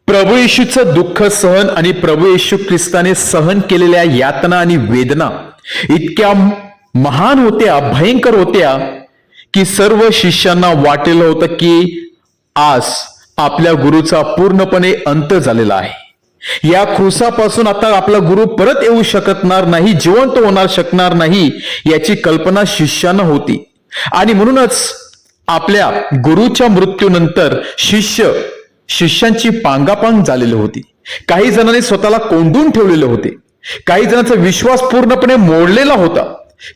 प्रभू येशूचं दुःख सहन आणि प्रभू येशू ख्रिस्ताने सहन केलेल्या यातना आणि वेदना इतक्या महान होत्या, भयंकर होत्या की सर्व शिष्यांना वाटलेलं होतं की आज आपल्या गुरुचा पूर्णपणे अंत झालेला आहे। या क्रूसापासून आता आपला गुरु परत येऊ शकणार नाही, जिवंत होणार शकणार नाही याची कल्पना शिष्यांना होती। आणि म्हणूनच आपल्या गुरुच्या मृत्यूनंतर शिष्यांची पांगापांग झालेली होती। काही जणांनी स्वतःला कोंडून ठेवलेले होते, काही जणांचा विश्वास पूर्णपणे मोडलेला होता,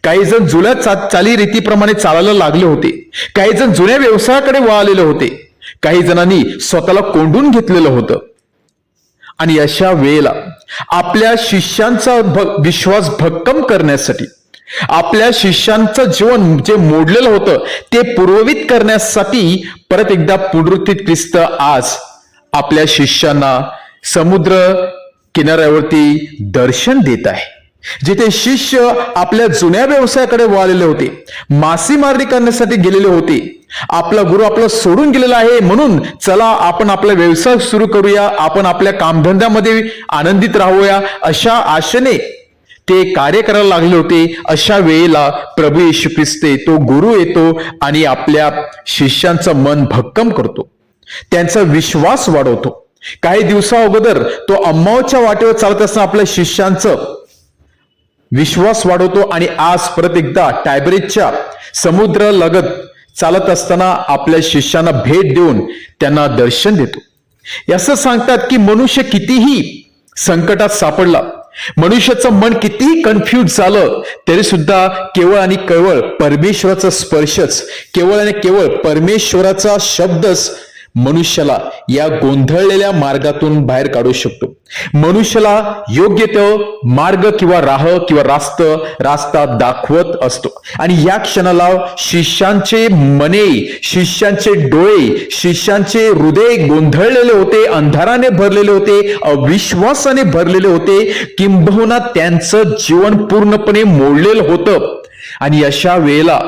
काही जण जुन्या चालीरीतीप्रमाणे चालायला लागले होते, काही जण जुन्या व्यवसायाकडे वळालेले होते, काही जणांनी स्वतःला कोंडून घेतलेलं होतं। आणि अशा वेळेला आपल्या शिष्यांचा विश्वास भक्कम करण्यासाठी, आपल्या शिष्यांचं जीवन जे मोडलेलं होतं ते पूर्ववित करण्यासाठी परत एकदा पुनरुत्थित ख्रिस्त आज आपल्या शिष्यांना समुद्र किनाऱ्यावरती दर्शन देत आहे। जिथे शिष्य आपल्या जुन्या व्यवसायाकडे वळालेले होते, मासेमारी करण्यासाठी गेलेले होते, आपला गुरु आपला सोडून गेलेला आहे म्हणून चला आपण आपला व्यवसाय सुरू करूया, आपण आपल्या कामधंद्यामध्ये आनंदित राहूया, अशा आशेने ते कार्य करायला लागले होते। अशा वेळेला प्रभू येशू ख्रिस्त तो गुरु येतो आणि आपल्या शिष्यांचं मन भक्कम करतो, त्यांचा विश्वास वाढवतो। काही दिवसा अगोदर तो अम्माऊच्या वाटेवर चालत असताना आपल्या शिष्यांचं विश्वास वाढवतो आणि आज परत एकदा टायबेरिसच्या समुद्र लगत चालत असताना आपल्या शिष्यांना भेट देऊन त्यांना दर्शन देतो। असं सांगतात की मनुष्य कितीही संकटात सापडला, मनुष्याचं मन कितीही कन्फ्यूज झालं तरी सुद्धा केवळ आणि केवळ परमेश्वराचा स्पर्शच, केवळ आणि केवळ परमेश्वराचा शब्दच मनुष्याला या गोंधळलेल्या मार्गातून बाहेर काढू शकतो। मनुष्याला योग्य तो मार्ग किंवा रास्ता दाखवत असतो। आणि या क्षणाला शिष्यांचे मने, शिष्यांचे डोळे, शिष्यांचे हृदय गोंधळलेले होते, अंधाराने भरलेले होते, अविश्वासाने भरलेले होते, किंबहुना त्यांचं जीवन पूर्णपणे मोडलेलं होतं। आणि अशा वेळेला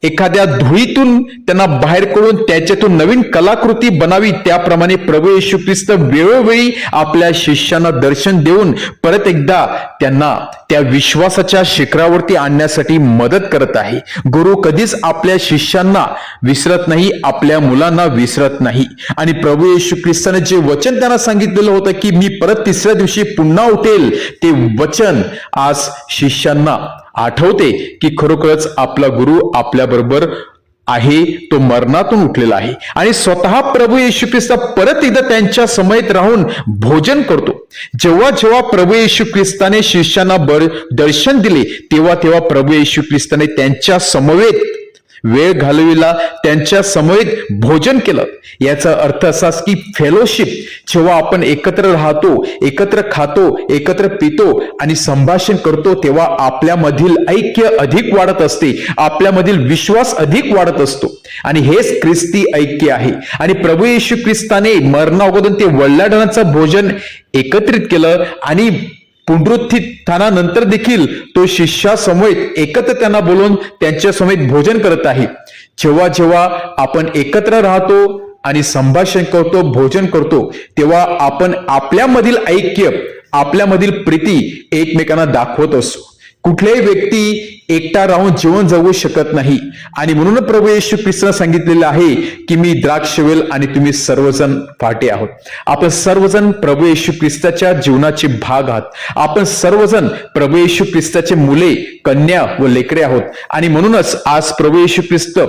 एखाद्या धुळीतून त्यांना बाहेर काढून त्याच्यातून नवीन कलाकृती बनावी, त्याप्रमाणे प्रभू येशू ख्रिस्त वेळोवेळी आपल्या शिष्यांना दर्शन देऊन परत एकदा त्यांना त्या विश्वासाच्या शिखरावरती आणण्यासाठी मदत करत आहे। गुरु कधीच आपल्या शिष्यांना विसरत नाही, आपल्या मुलांना विसरत नाही। आणि प्रभू येशू ख्रिस्ताने जे वचन त्यांना सांगितलेलं होतं की मी परत तिसऱ्या दिवशी पुन्हा उठेल, ते वचन आज शिष्यांना आठवते की खरोखरच आपला गुरु आपल्या बरोबर आहे, तो मरणातून उठलेला आहे। आणि स्वतः प्रभू येशू ख्रिस्त परत एकदा त्यांच्या समयेत राहून भोजन करतो। जेव्हा जेव्हा प्रभू येशू ख्रिस्ताने शिष्यांना दर्शन दिले तेव्हा तेव्हा प्रभू येशू ख्रिस्ताने त्यांच्या समवेत वेळ घालविला, त्यांच्या समवेत भोजन केलं। याचा अर्थ असाच की फेलोशिप, जेव्हा आपण एकत्र राहतो, एकत्र खातो, एकत्र पितो आणि संभाषण करतो तेव्हा आपल्यामधील ऐक्य अधिक वाढत असते, आपल्यामधील विश्वास अधिक वाढत असतो। आणि हेच ख्रिस्ती ऐक्य आहे। आणि प्रभू येशू ख्रिस्ताने मरणाअगोदर ते वल्लाढाणाचं भोजन एकत्रित केलं आणि पुनरुत्थानानंतर देखील तो शिष्यासमवेत एकत्र त्यांना बोलून त्यांच्या समेत भोजन करत आहे। जेव्हा जेव्हा आपण एकत्र राहतो आणि संभाषण करतो, भोजन करतो, तेव्हा आपण आपल्यामधील ऐक्य, आपल्यामधील प्रीती एकमेकांना दाखवत असतो। कुठल्याही व्यक्ती एकटा राहून जीवन जगू शकत नाही। आणि म्हणून प्रभू येशू ख्रिस्ताने सांगितलेलं आहे की मी द्राक्षवेल आणि तुम्ही सर्वजण फाटे आहोत। आपण सर्वजण प्रभू येशू ख्रिस्ताच्या जीवनाचे भाग आहात, आपण सर्वजण प्रभू येशू ख्रिस्ताचे मुले, कन्या व लेकरे आहोत। आणि म्हणूनच आज प्रभू येशू ख्रिस्त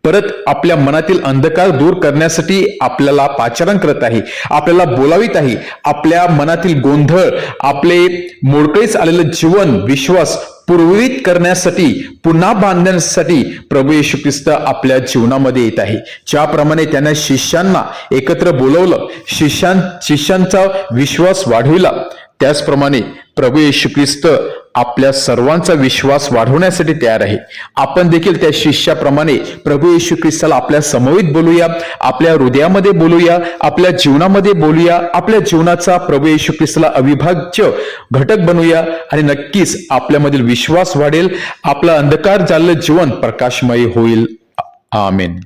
परत आपल्या मनातील अंधकार दूर करण्यासाठी आपल्याला पाचारण करत आहे, आपल्याला बोलावित आहे। आपल्या मनातील गोंधळ, आपले मोडकळीस आलेलं जीवन, विश्वास पूर्ववित करण्यासाठी, पुन्हा बांधण्यासाठी प्रभू येशू ख्रिस्त आपल्या जीवनामध्ये येत आहे। ज्याप्रमाणे त्याने शिष्यांना एकत्र बोलवलं, शिष्यांचा विश्वास वाढविला, त्याचप्रमाणे प्रभू येशू ख्रिस्त आपल्या सर्वांचा विश्वास वाढवण्यासाठी तयार आहे। आपण देखील त्या शिष्याप्रमाणे प्रभू येशू ख्रिस्ताला आपल्या समवेत बोलूया, आपल्या हृदयामध्ये बोलूया, आपल्या जीवनामध्ये बोलूया, आपल्या जीवनाचा प्रभू येशू ख्रिस्ताला अविभाज्य घटक बनवूया आणि नक्कीच आपल्यामधील विश्वास वाढेल, आपलं अंधकार झालेलं जीवन प्रकाशमय होईल। आमेन।